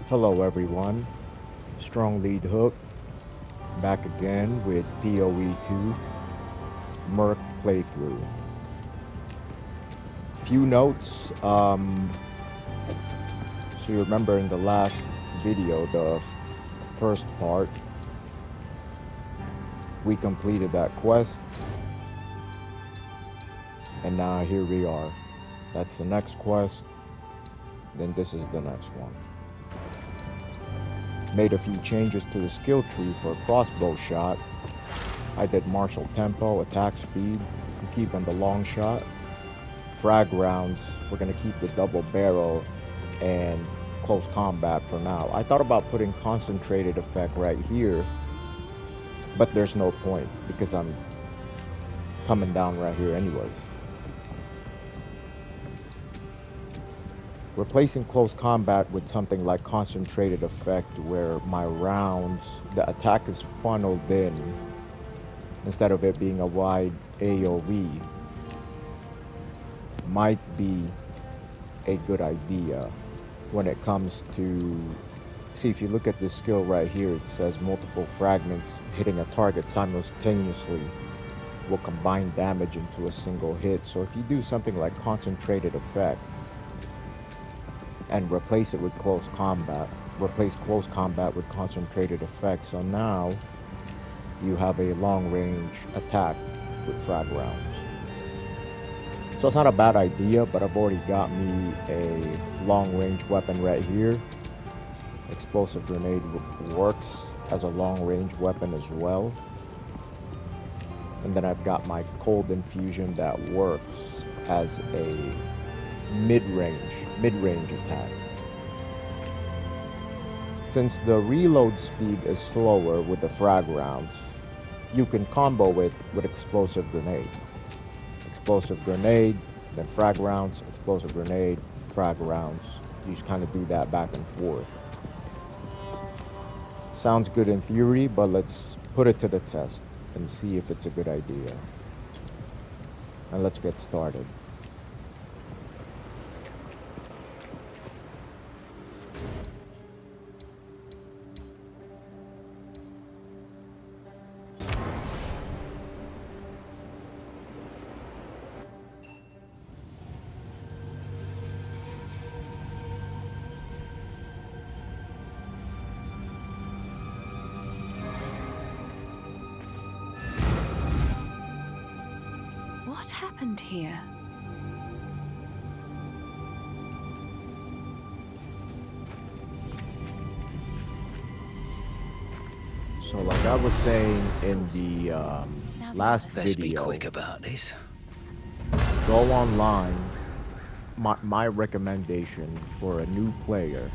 Hello everyone, Strong Lead Hook, back again with PoE2 Merc playthrough. Few notes, so you remember in the last video, the first part, we completed that quest, and now here we are. That's the next quest, then this is the next one. Made a few changes to the skill tree for a crossbow shot. I did martial tempo, attack speed, I'm keeping the long shot. Frag rounds, we're gonna keep the double barrel and close combat for now. I thought about putting concentrated effect right here, but there's no point because I'm coming down right here anyways. Replacing close combat with something like concentrated effect where my rounds, the attack is funneled in instead of it being a wide AoE might be a good idea when it comes to, see, if you look at this skill right here, it says multiple fragments hitting a target simultaneously will combine damage into a single hit. So if you do something like concentrated effect and replace it with close combat, replace close combat with concentrated effect, so now you have a long range attack with frag rounds. So it's not a bad idea, but I've already got me a long range weapon right here. Explosive grenade works as a long range weapon as well. And then I've got my cold infusion that works as a mid-range attack. Since the reload speed is slower with the frag rounds, you can combo it with explosive grenade. Explosive grenade, then frag rounds, explosive grenade, frag rounds. You just kind of do that back and forth. Sounds good in theory, but let's put it to the test and see if it's a good idea. And let's get started. What happened here? So like I was saying in the last Let's be video, quick about this. go online. My recommendation for a new player,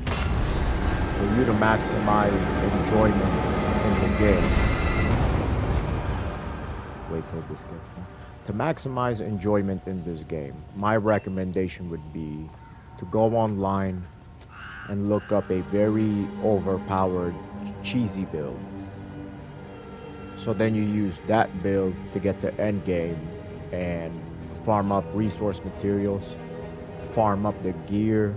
for you to maximize enjoyment in the game. Wait till this gets done. To maximize enjoyment in this game, my recommendation would be to go online and look up a very overpowered cheesy build. So then you use that build to get to end game and farm up resource materials, farm up the gear,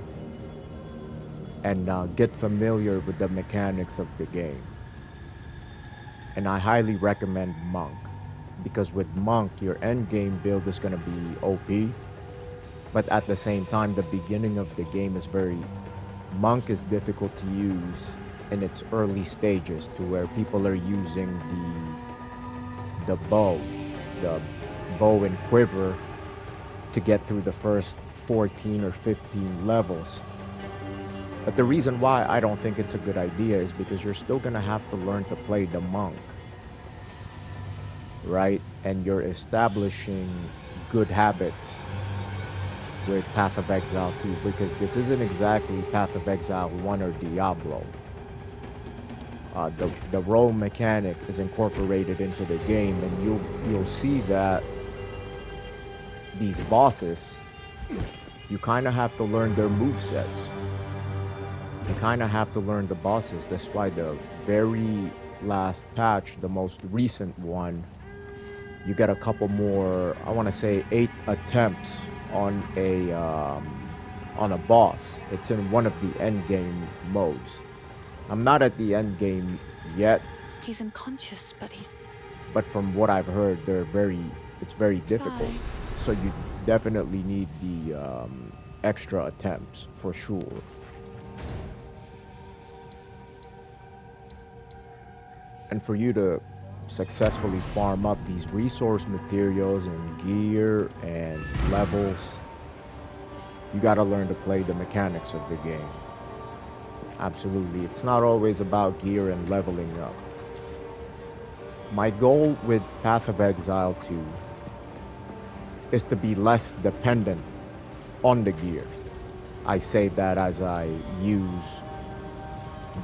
and get familiar with the mechanics of the game. And I highly recommend Monk, because with Monk, your end game build is going to be OP, but at the same time, the beginning of the game is Monk is difficult to use in its early stages, to where people are using the bow and quiver to get through the first 14 or 15 levels. But the reason why I don't think it's a good idea is because you're still gonna have to learn to play the monk, right? And you're establishing good habits with Path of Exile 2, because this isn't exactly Path of Exile 1 or Diablo. The role mechanic is incorporated into the game, and you'll see that these bosses, you kind of have to learn their movesets. You kind of have to learn the bosses. That's why the very last patch, the most recent one, you get a couple more, I want to say 8 attempts on on a boss. It's in one of the end game modes. I'm not at the end game yet, He's unconscious, but he's... but from what I've heard, it's very difficult. Bye. So you definitely need the extra attempts for sure. And for you to successfully farm up these resource materials and gear and levels, you gotta learn to play the mechanics of the game. Absolutely, it's not always about gear and leveling up. My goal with Path of Exile 2 is to be less dependent on the gear. I say that as I use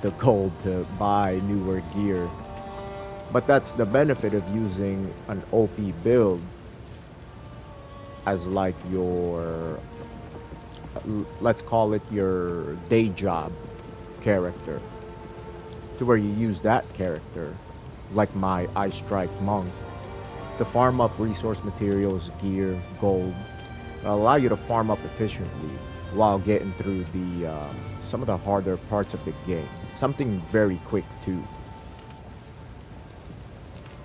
the gold to buy newer gear. But that's the benefit of using an OP build as like your, let's call it your day job character. To where you use that character, like my Ice Strike Monk, to farm up resource materials, gear, gold, allow you to farm up efficiently while getting through the some of the harder parts of the game. Something very quick too.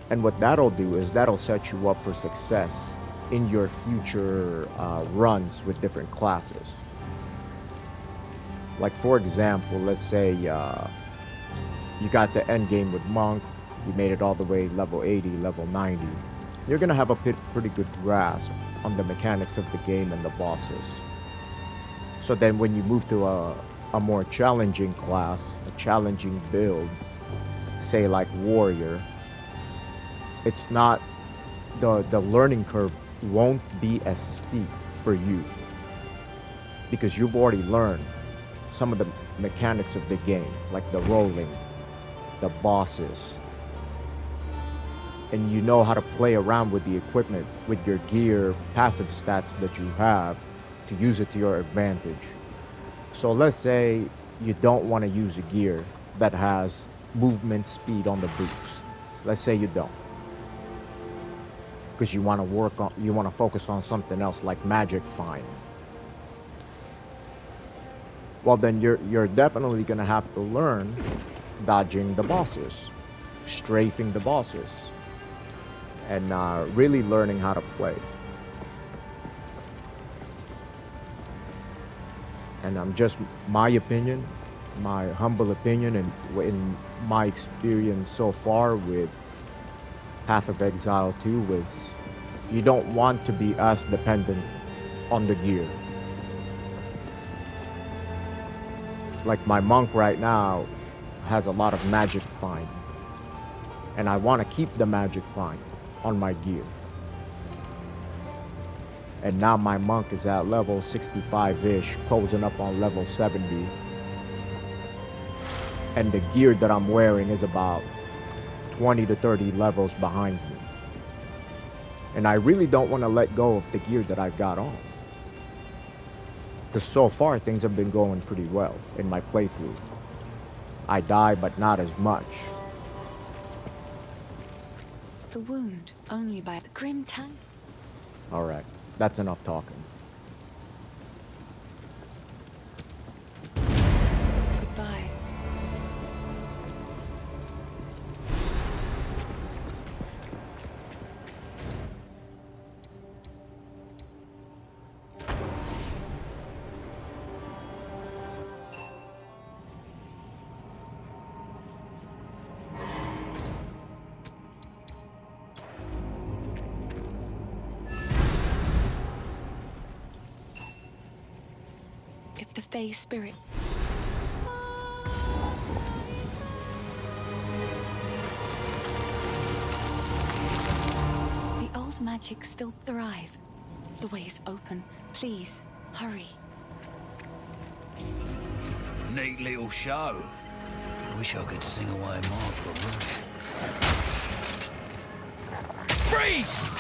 And what that'll do is that'll set you up for success in your future runs with different classes. Like for example, let's say you got the end game with Monk, you made it all the way level 80, level 90. You're gonna have a pretty good grasp on the mechanics of the game and the bosses. So then when you move to a more challenging class, a challenging build, say like Warrior, it's not, the learning curve won't be as steep for you because you've already learned some of the mechanics of the game, like the rolling, the bosses, and you know how to play around with the equipment, with your gear, passive stats that you have to use it to your advantage. So let's say you don't want to use a gear that has movement speed on the boots. Let's say you don't, because you want to focus on something else like magic find. Well, then you're definitely gonna have to learn dodging the bosses, strafing the bosses, and really learning how to play. And just my opinion, my humble opinion, and in my experience so far with Path of Exile 2 was you don't want to be as dependent on the gear. Like my monk right now has a lot of magic find, and I want to keep the magic find on my gear. And now my monk is at level 65-ish, closing up on level 70. And the gear that I'm wearing is about 20 to 30 levels behind me. And I really don't want to let go of the gear that I've got on, because so far things have been going pretty well in my playthrough. I die, but not as much. The wound only by the grim tongue. Alright, that's enough talking. Goodbye. If the Fae spirits... The old magic still thrive. The way's open. Please, hurry. Neat little show. Wish I could sing away more problems. Freeze!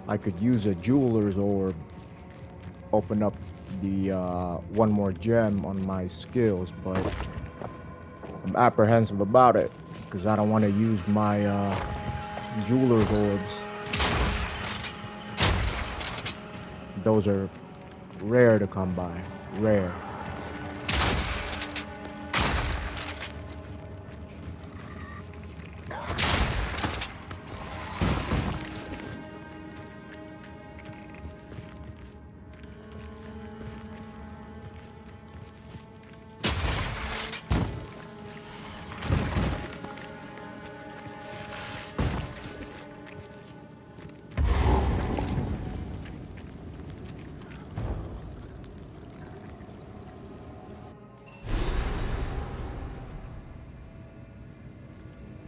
I could use a jeweler's orb, open up the one more gem on my skills, but I'm apprehensive about it because I don't want to use my jeweler's orbs. Those are rare to come by. Rare.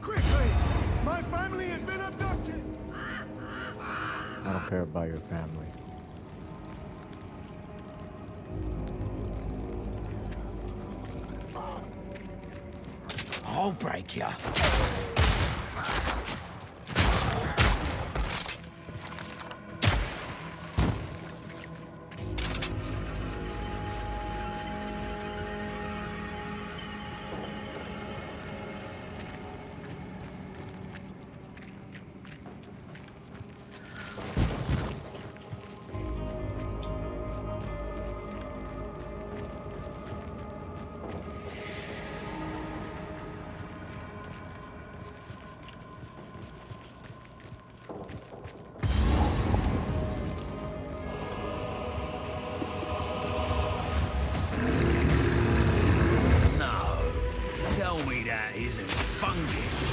Quickly! My family has been abducted! I don't care about your family. I'll break ya. Tell me that isn't fungus.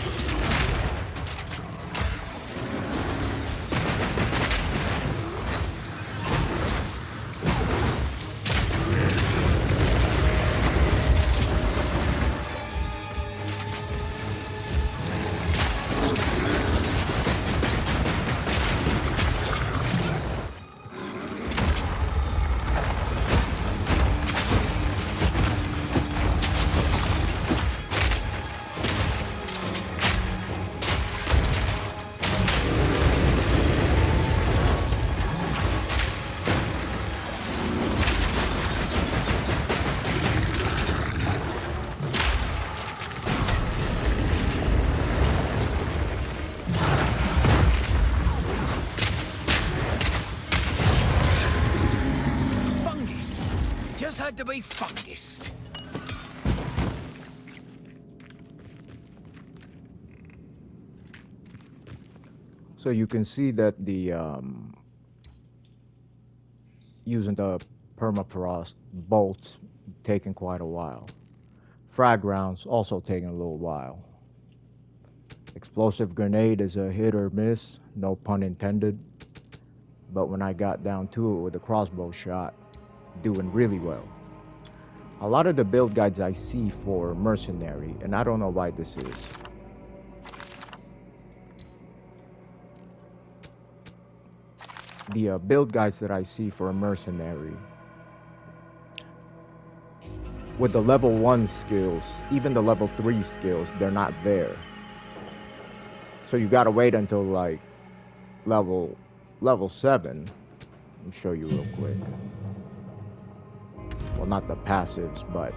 Just had to be fungus. So you can see that the using the permafrost bolts taking quite a while. Frag rounds also taking a little while. Explosive grenade is a hit or miss, no pun intended. But when I got down to it with a crossbow shot, doing really well. A lot of the build guides I see for mercenary, and I don't know why this is. The build guides that I see for a mercenary, with the level 1 skills, even the level 3 skills, they're not there. So you gotta wait until like level 7. Let me show you real quick. Well, not the passives, but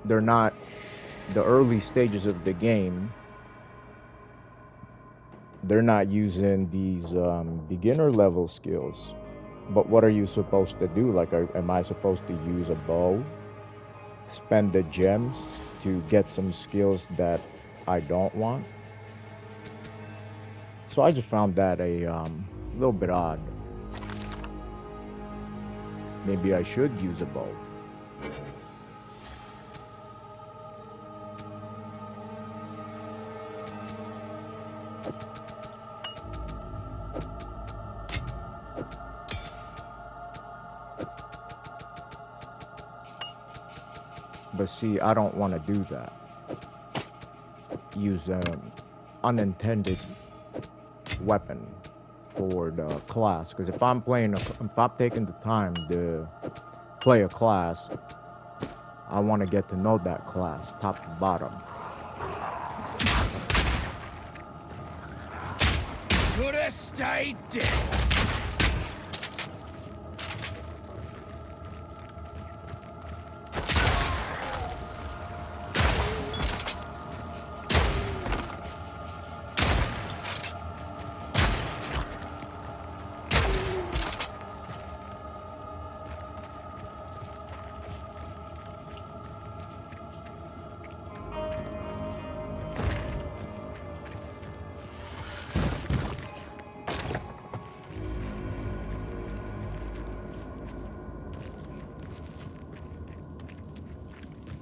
they're not the early stages of the game. They're not using these beginner level skills. But what are you supposed to do? Like, am I supposed to use a bow? Spend the gems to get some skills that I don't want? So I just found that a little bit odd. Maybe I should use a bow. But see, I don't want to do that. Use an unintended weapon for the class, because if I'm taking the time to play a class, I want to get to know that class top to bottom. could have stayed dead.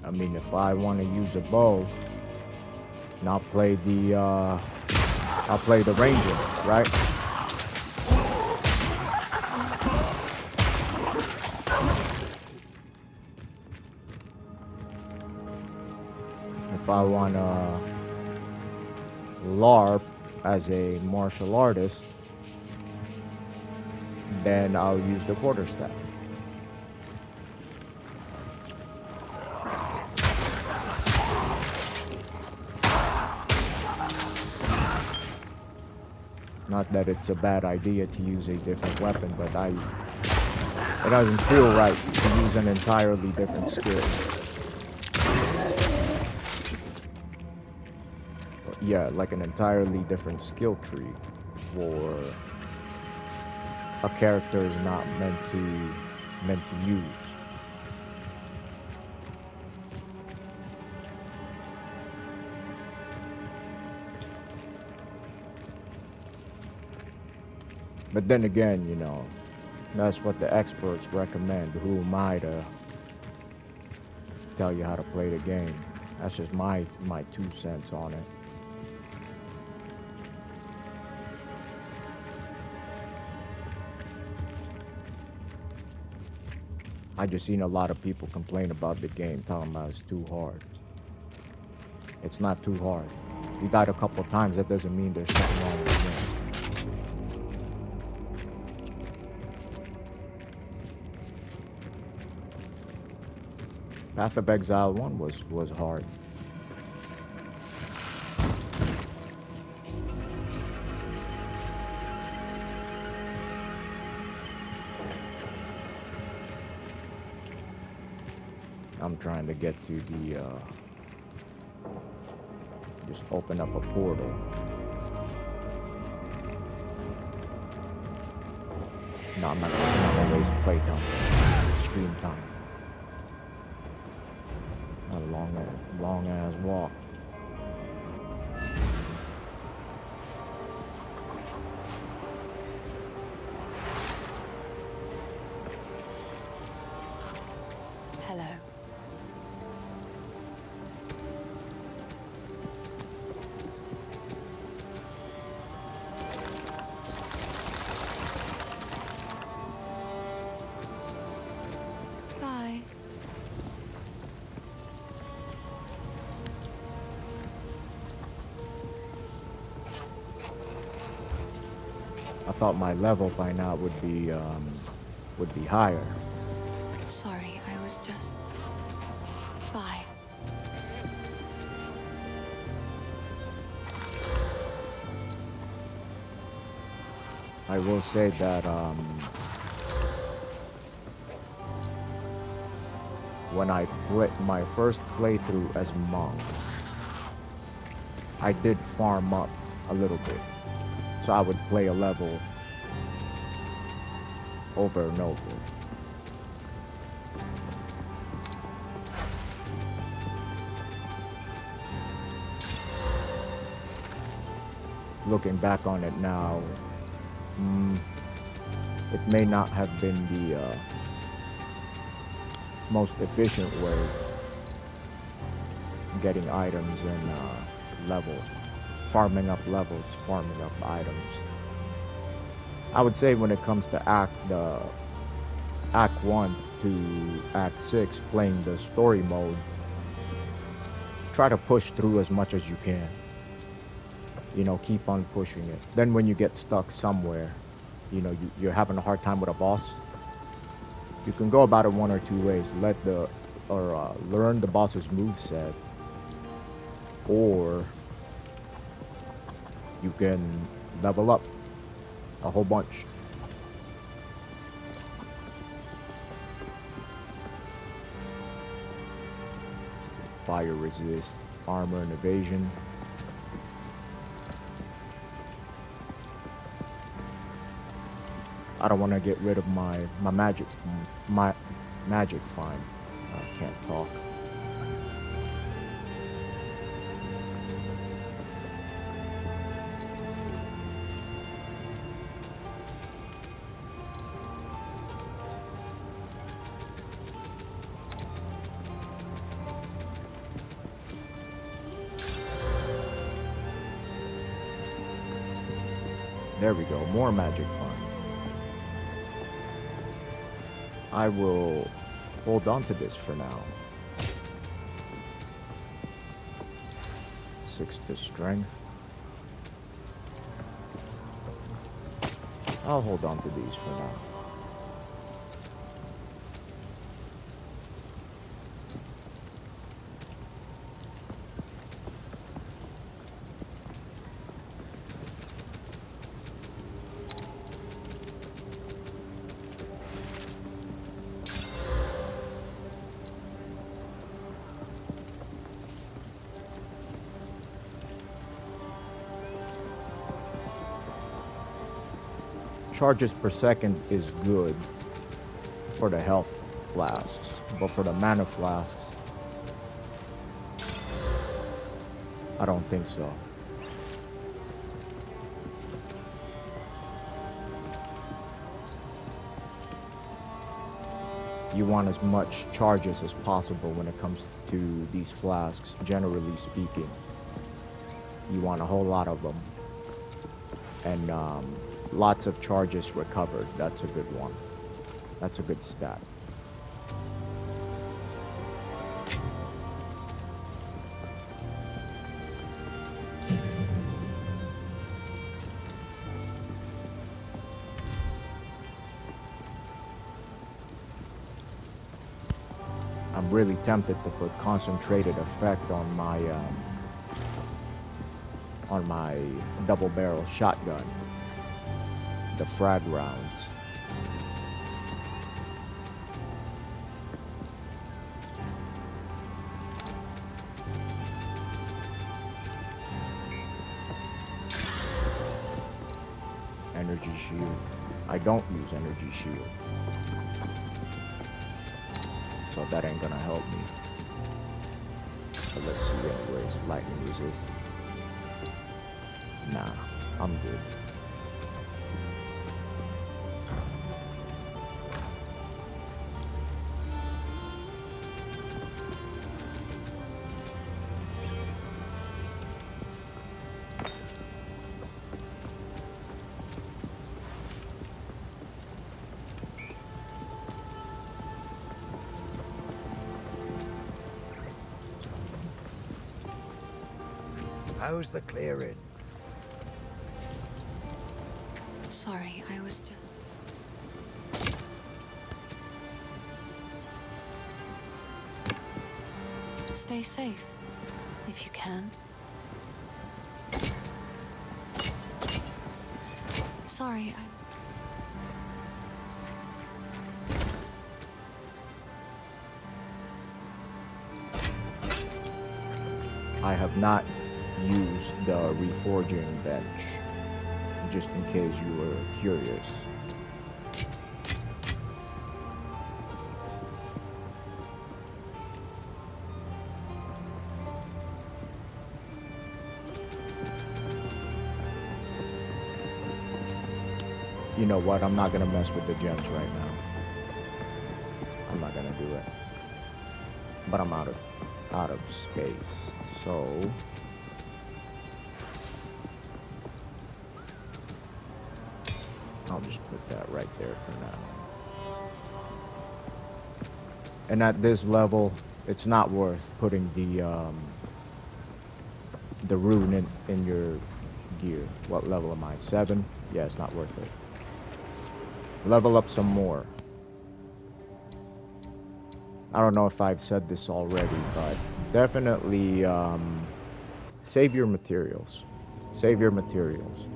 I mean, if I want to use a bow, and I'll play the ranger, right? If I want to LARP as a martial artist, then I'll use the quarterstaff. Not that it's a bad idea to use a different weapon, but it doesn't feel right to use an entirely different skill. Yeah, like an entirely different skill tree for a character is not meant to use. But then again, you know, that's what the experts recommend. Who am I to tell you how to play the game? That's just my 2 cents on it. I just seen a lot of people complain about the game, talking about it's too hard. It's not too hard. You died a couple times, that doesn't mean there's something wrong with the game. Path of Exile 1 was hard. I'm trying to get to the just open up a portal. No, I'm not gonna waste playtime. Stream time. A long ass walk. Hello. Bye. I thought my level by now would be higher. Sorry, I was just... Bye. I will say that when I played my first playthrough as monk, I did farm up a little bit. So I would play a level over and over. Looking back on it now, it may not have been the most efficient way of getting items and levels. Farming up levels, farming up items. I would say when it comes to Act 1 to Act 6, playing the story mode, try to push through as much as you can. You know, keep on pushing it. Then when you get stuck somewhere, you know, you're having a hard time with a boss, you can go about it one or two ways. Learn the boss's moveset, or you can level up A whole bunch. Fire resist, armor and evasion. I don't want to get rid of my magic find. I can't talk. There we go, more magic find. I will hold on to this for now. 6 to strength. I'll hold on to these for now. Charges per second is good for the health flasks, but for the mana flasks, I don't think so. You want as much charges as possible when it comes to these flasks, generally speaking. You want a whole lot of them. And lots of charges recovered. That's a good one. That's a good stat. I'm really tempted to put concentrated effect on my double barrel shotgun. The frag rounds. Energy shield. I don't use energy shield. So that ain't gonna help me. But let's see anyways. Lightning resist. Nah, I'm good. How's the clearing? Sorry, I was just... Stay safe, if you can. Sorry, I was... I have not used the reforging bench, just in case you were curious. You know what? I'm not gonna mess with the gems right now. I'm not gonna do it. But I'm out of space, so I'll just put that right there for now. And at this level, it's not worth putting the rune in your gear. What level am I? 7? Yeah, it's not worth it. Level up some more. I don't know if I've said this already, but definitely save your materials. Save your materials.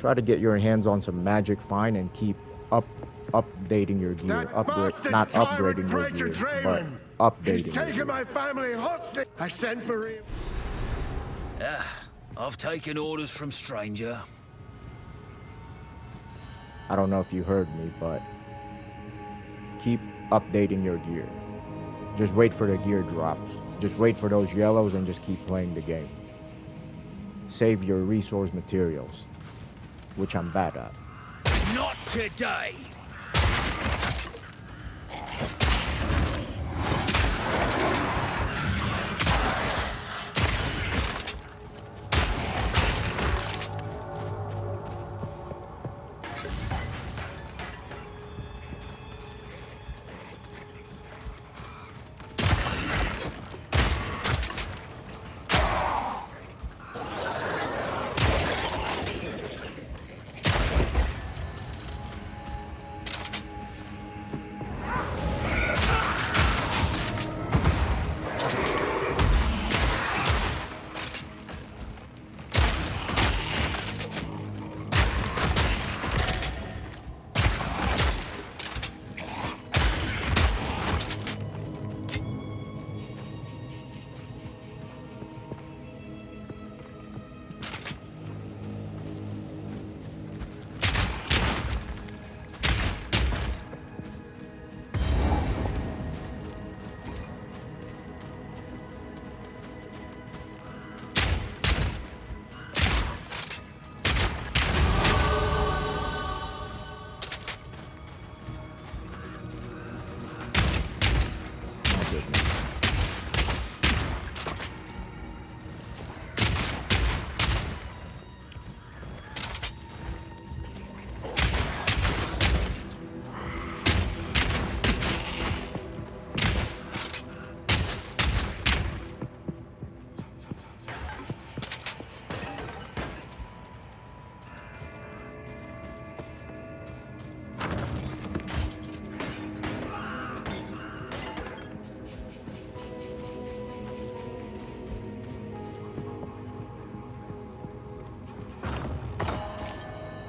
Try to get your hands on some magic fine and keep updating your gear. That bastard Not tyrant upgrading your preacher gear, but Draven! updating He's your taken gear. my family hostage! I sent for him. I've taken orders from stranger. I don't know if you heard me, but keep updating your gear. Just wait for the gear drops. Just wait for those yellows and just keep playing the game. Save your resource materials, which I'm bad at. Not today!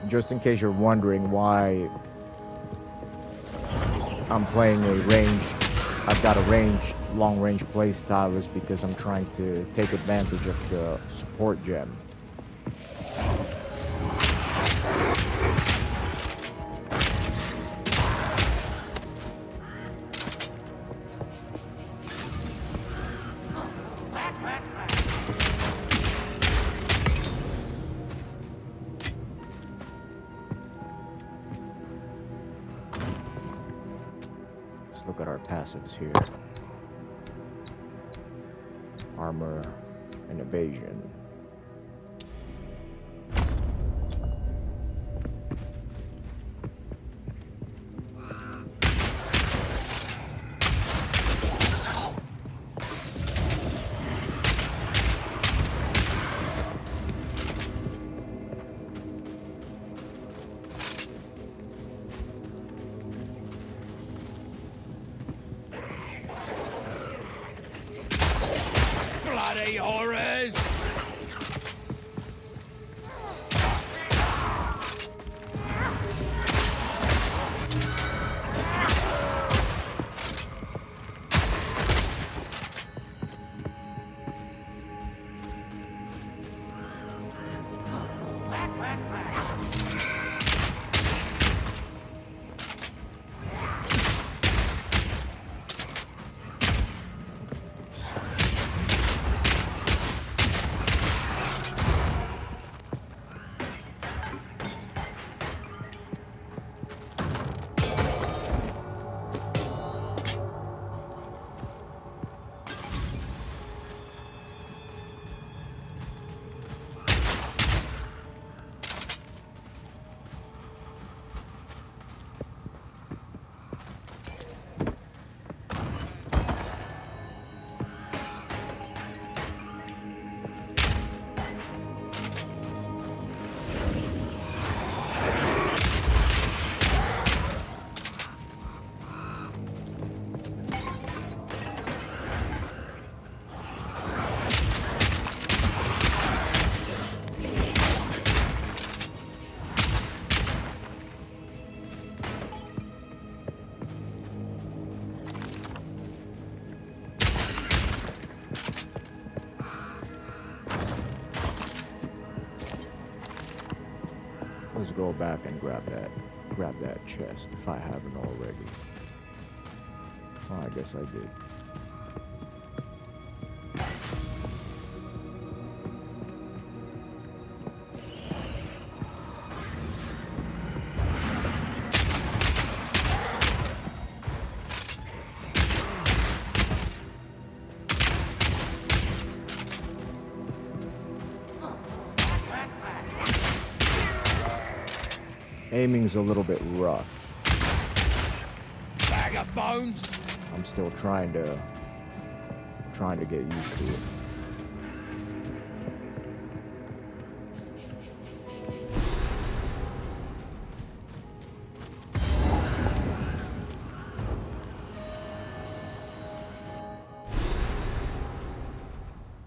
Just in case you're wondering why I'm playing I've got a long-range play style, is because I'm trying to take advantage of the support gem. Look at our passives here. Armor and evasion. Bloody horrors! Let's go back and grab that chest if I haven't already. Oh, I guess I did. Aiming's a little bit rough. Bag of bones. I'm still trying to get used to it.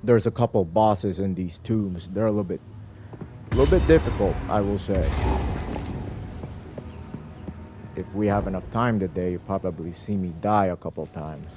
There's a couple bosses in these tombs. They're a little bit difficult, I will say. If we have enough time today, you'll probably see me die a couple times.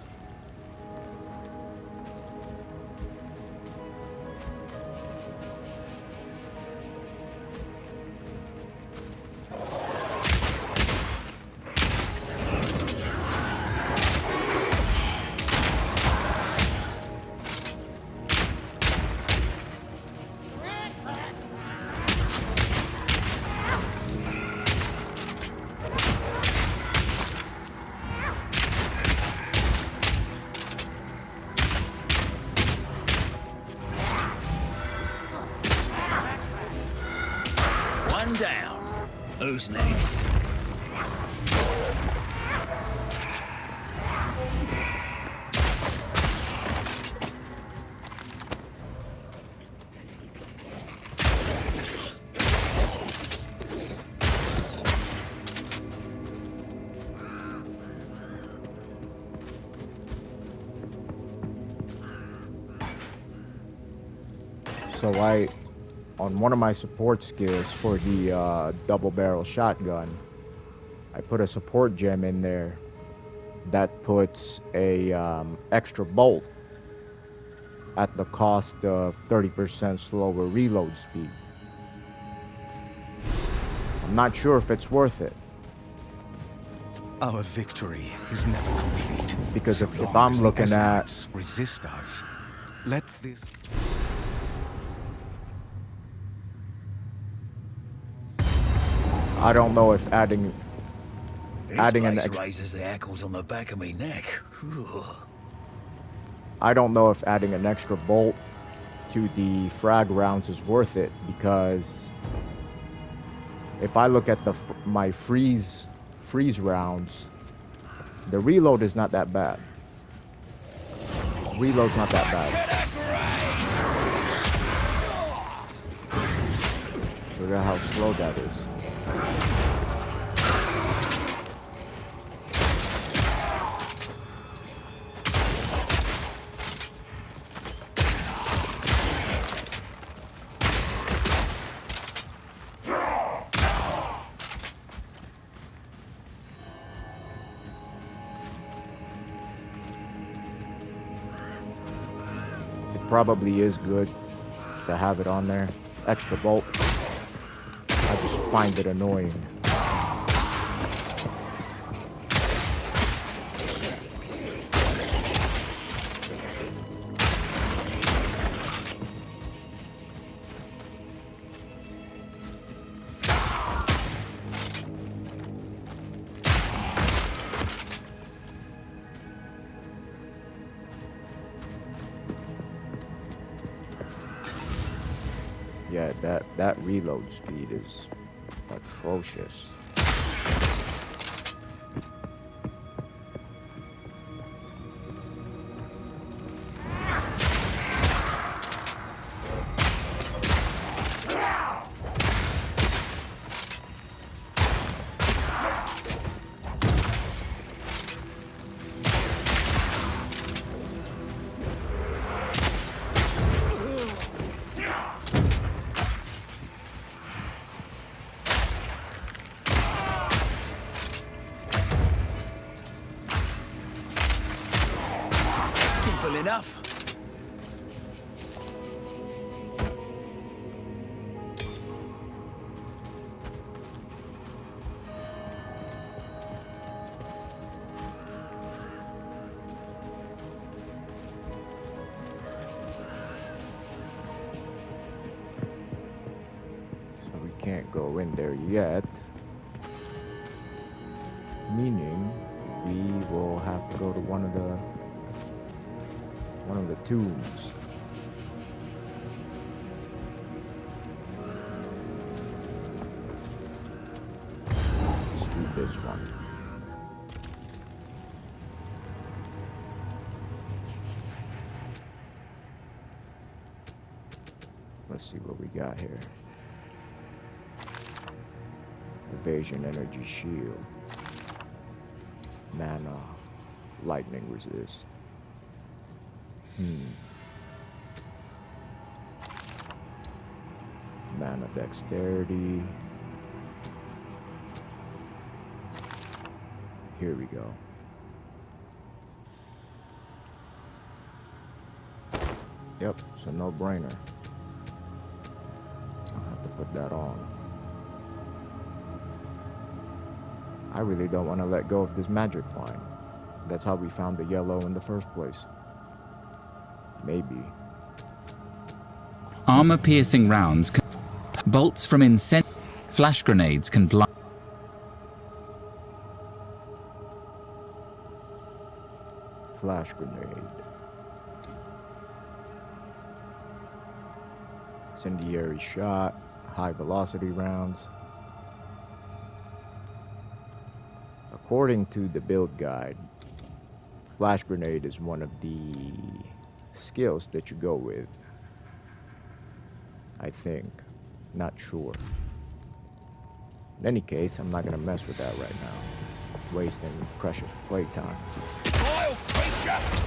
One down. Who's next? So on one of my support skills for the double barrel shotgun, I put a support gem in there that puts a extra bolt at the cost of 30% slower reload speed. I'm not sure if it's worth it. Our victory is never complete. Because so if long I'm as the looking at- Essenates resist us, let this. I don't know if adding This an place extra raises the hackles on the back of me neck. Whew. I don't know if adding an extra bolt to the frag rounds is worth it, because if I look at my freeze rounds, the reload is not that bad. Reload's not that bad. Look at how slow that is. It probably is good to have it on there. Extra bolt. I just find it annoying. Yeah, that reload speed is atrocious. Simple enough. can't go in there yet. Meaning we will have to go to one of the tombs. Let's do this one. Let's see what we got here. Evasion energy shield. Mana. Lightning resist. Mana dexterity. Here we go. Yep, it's a no-brainer. I'll have to put that on. I really don't want to let go of this magic line. That's how we found the yellow in the first place. Maybe. Armor-piercing rounds, bolts from flash grenades can blind. Flash grenade. Incendiary shot. High velocity rounds. According to the build guide, flash grenade is one of the skills that you go with. I think. Not sure. In any case, I'm not gonna mess with that right now. Wasting precious playtime. Vile creature!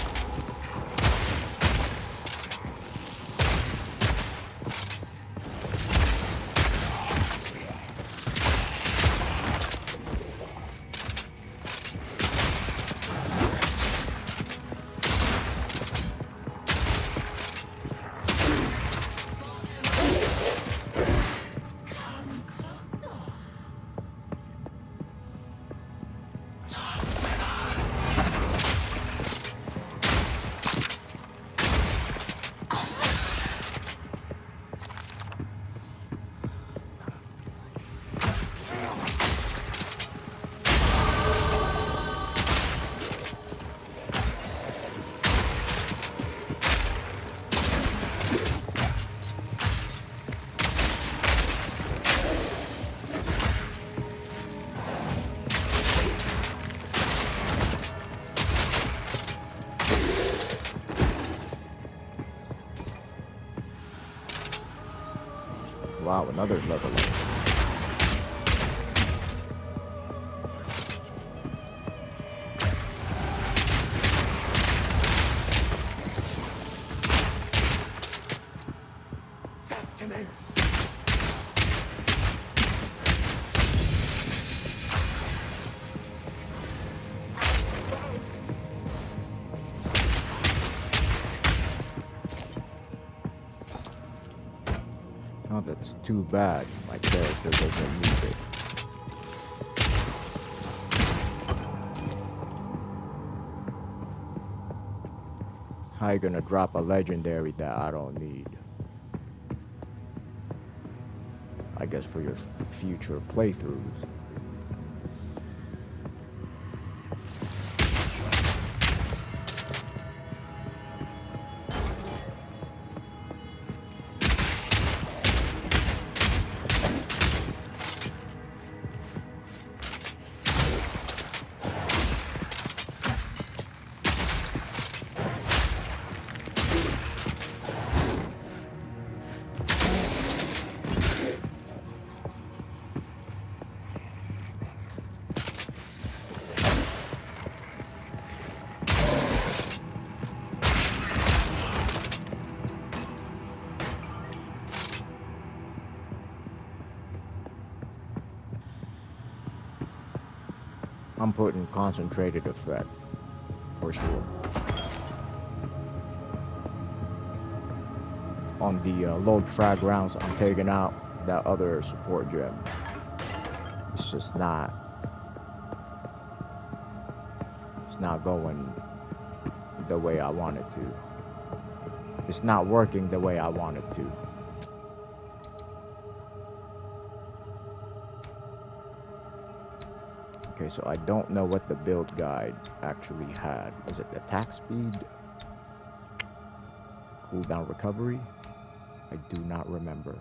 Wow, another level up. Sustenance. Oh, that's too bad. My character doesn't need it. How you gonna drop a legendary that I don't need? I guess for your future playthroughs. I'm putting concentrated effect, for sure. On the load frag rounds, I'm taking out that other support gem. It's just not... It's not going the way I want it to. It's not working the way I want it to. Okay, so I don't know what the build guide actually had. Was it attack speed? Cooldown recovery? I do not remember.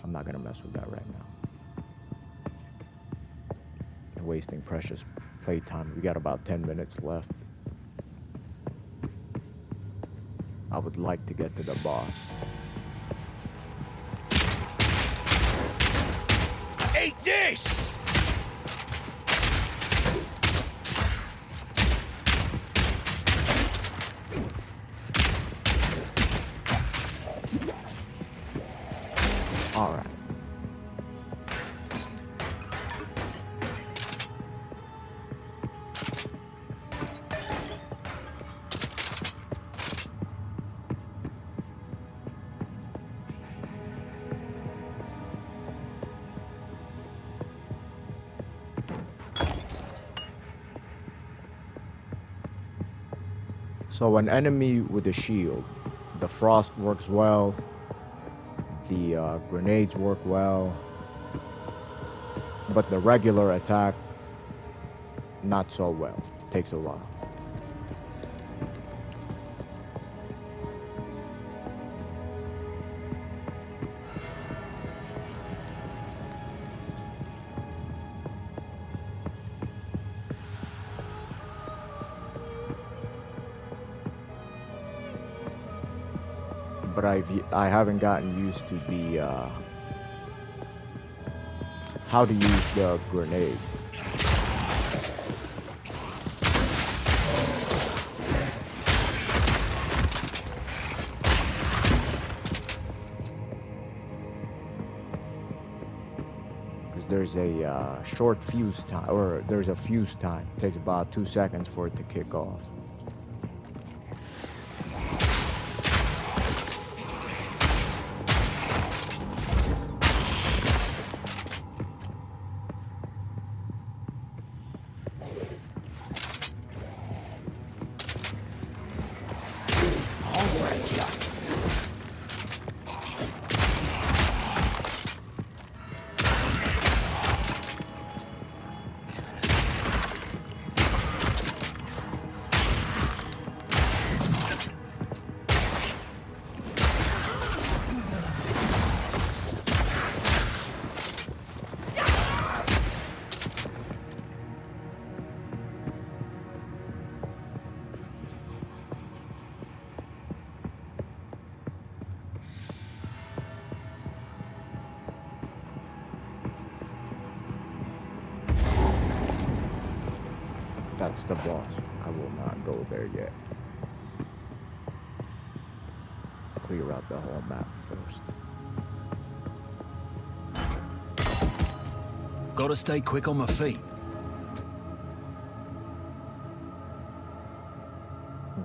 I'm not gonna mess with that right now. Wasting precious playtime. We got about 10 minutes left. I would like to get to the boss. Eat this! All right. So an enemy with a shield, the frost works well, the grenades work well, but the regular attack, not so well. Takes a while. But I haven't gotten used to the how to use the grenade. Because there's a short fuse time, or there's a fuse time. It takes about 2 seconds for it to kick off. That's the boss. I will not go there yet. Clear out the whole map first. Gotta stay quick on my feet.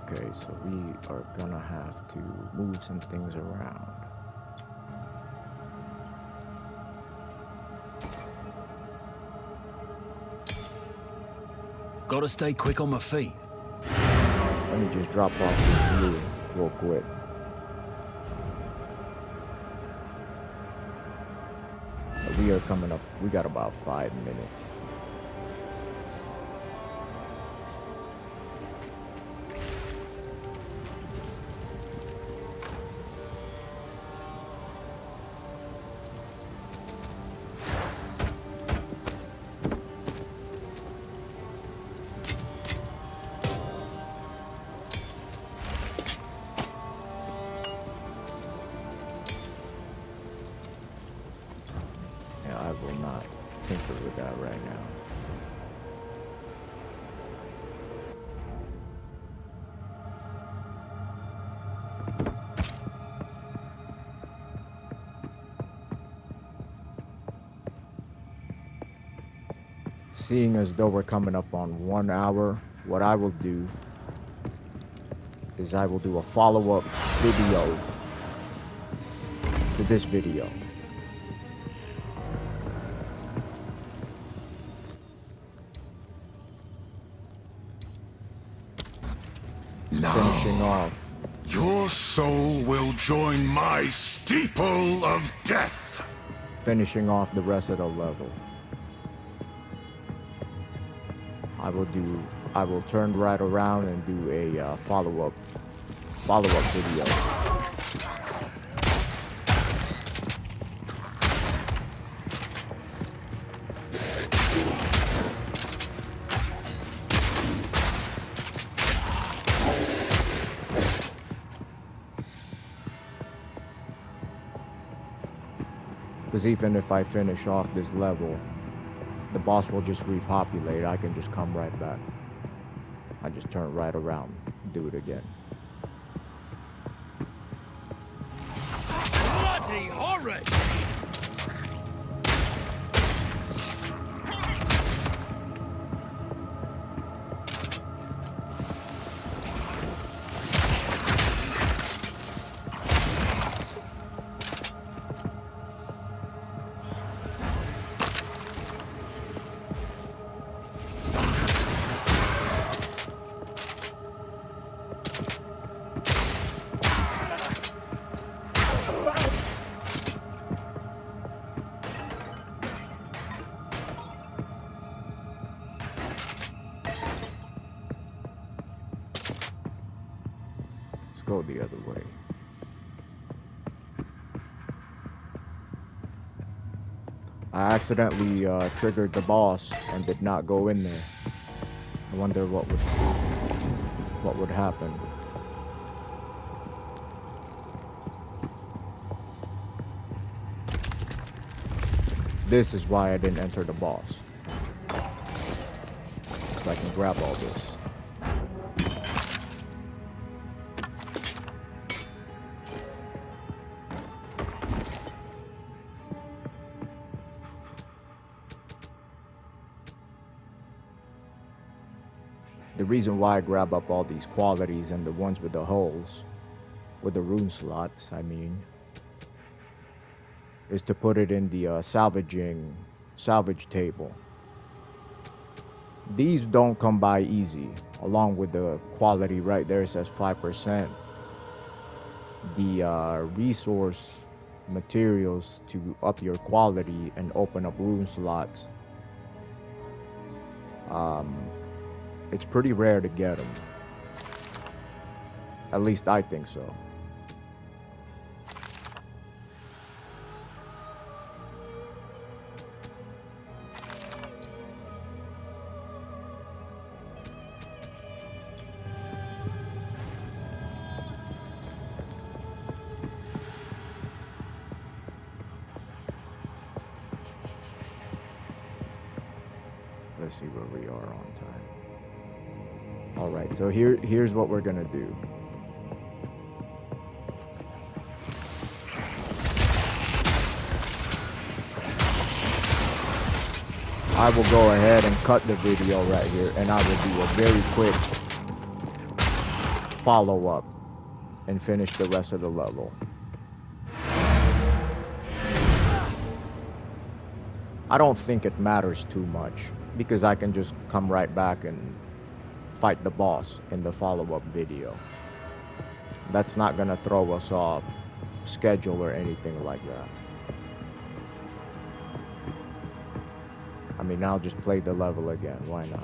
Okay, so we are gonna have to move some things around. Gotta stay quick on my feet. Let me just drop off this blue real quick. We are coming up. We got about 5 minutes. I will not tinker with that right now. Seeing as though we're coming up on 1 hour, what I will do is I will do a follow-up video to this video. Finishing off. Your soul will join my steeple of death. Finishing off the rest of the level. I will turn right around and do a follow-up video. Because even if I finish off this level, the boss will just repopulate. I can just come right back. I just turn right around, do it again. Bloody horrid! Go the other way. I accidentally triggered the boss and did not go in there. I wonder what would happen. This is why I didn't enter the boss. So I can grab all this. The reason why I grab up all these qualities and the ones with the holes, with the rune slots, I mean, is to put it in the salvage table. These don't come by easy, along with the quality right there. It says 5%. The resource materials to up your quality and open up rune slots. It's pretty rare to get them. At least I think so. Let's see where we are on time. All right, so here's what we're gonna do. I will go ahead and cut the video right here, and I will do a very quick follow-up and finish the rest of the level. I don't think it matters too much, because I can just come right back and fight the boss in the follow-up video. That's not gonna throw us off schedule or anything like that. I mean, I'll just play the level again, why not?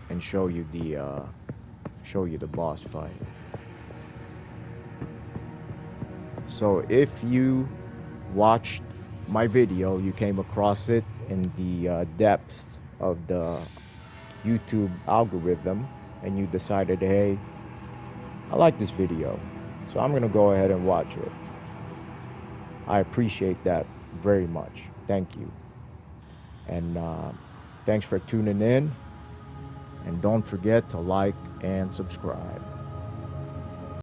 And show you the boss fight. So if you watched my video, you came across it in the depths of the YouTube algorithm, and you decided, hey, I like this video, so I'm gonna go ahead and watch it. I appreciate that very much. Thank you. And thanks for tuning in, and don't forget to like and subscribe.